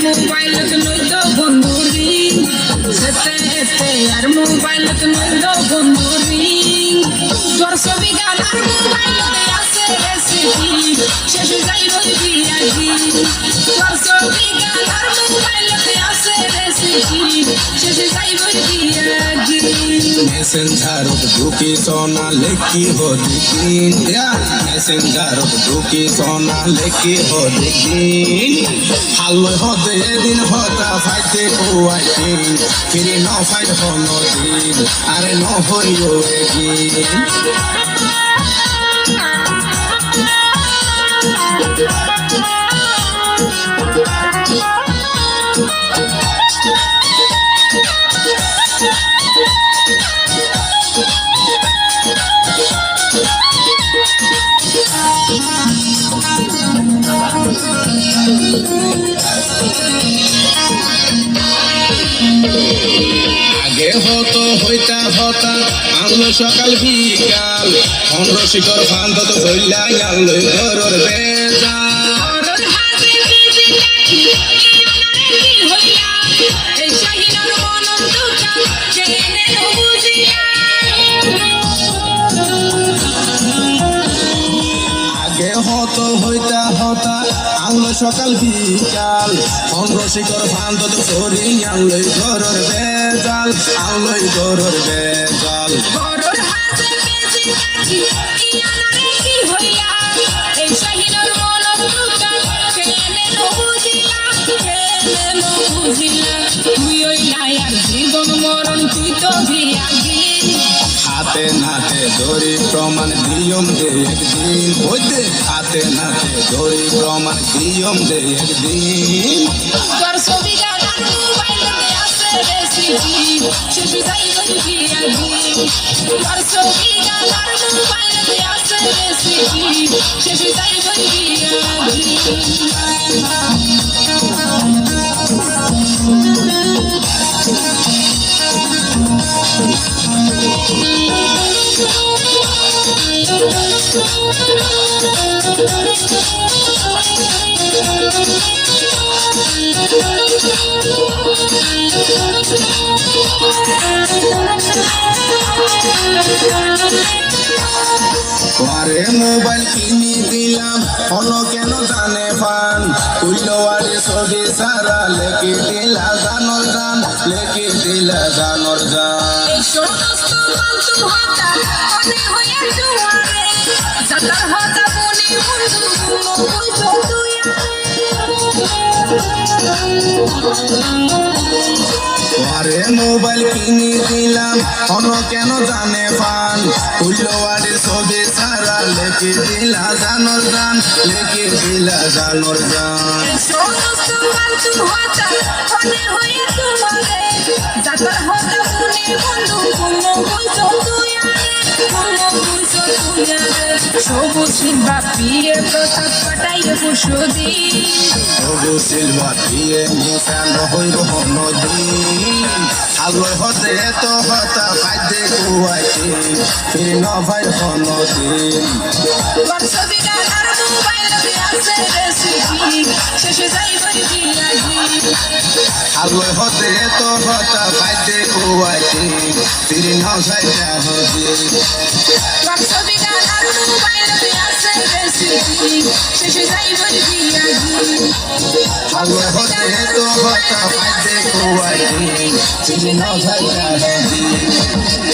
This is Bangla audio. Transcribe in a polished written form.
মোবাইল নইতো বন্ধুরি সেতে আর মোবাইল নইতো বন্ধুরি তোর ছবি গান আর মোবাইল আছে রেসিপি শেষ যাই রইবি আজি তোর ছবি গান আর মোবাইল আছে রেসিপি শেষ যাই রইবি আজি মেসেঞ্জার ঢুকি সোনা লেখি হদিন মেসেঞ্জার ঢুকি সোনা লেখি হদিন হালয় হদে দিন হতা ফাইতে কুয়াইন ফিরি ন ফাইট হনো দিন আরে ন হইও এগিন আগে হতো হইতা হতা আনলো সকাল বিকাল অন্য শিকর ফান্ত তো ধরলা আনলো ঘরের বেজা হতো হইতা হতা আনলো সকাল বিকাল অন্য শিকর ফান্ত তো ধরি আনলোই ঘরের বেজাল আনলোই ঘরের বেজাল জীবন মরণ তুই তো হাতে নাতে ধরি প্রমাণ দিয়ম দে একদিন হইতে হাতে নাতে ধরি প্রমাণ দিয়ম দে একদিন তোর ছবি গান মোবাইল আছে রেসিপি শেষ যাই বলবি আজি তোর ছবি গান মোবাইল আছে রেসিপি শেষ যাই বলবি আরে মোবাইল কিনে দিলাম হলো কেন জানে ফান তুইলো আরে ছবি সারা লেখে দিলা জানর জান লেখে দিলা জানর জান আরে মোবাইল কিনে দিলাম হলো কেন জানে ফান তুইলো আরে ছবি সারা লেখে দিলা জানর জান লেখে দিলা জানর জান সবুজ বাপিয়ে প্রতাপ পাটাইয়ে বসুদি সবুজ সিলভা দিয়ে মিশান হইব নদীন আলোয় হতে তো হতা ফাইতে কুয়াইতে ফিরি ন ফাইট নদীন ছবি গান আর মোবাইল আছে রেসিপি শেষে যাই বলবি আজি আলোয় হতে তো হতা ফাইতে কুয়াইতে ফিরি ন সাইটা নদীন ছবি গান আর মোবাইল আছে রেসিপি শেষে যাই বলবি আজি আলোয় হতে তো হতা ফাইতে কুয়াইতে ফিরি ন সাইটা নদীন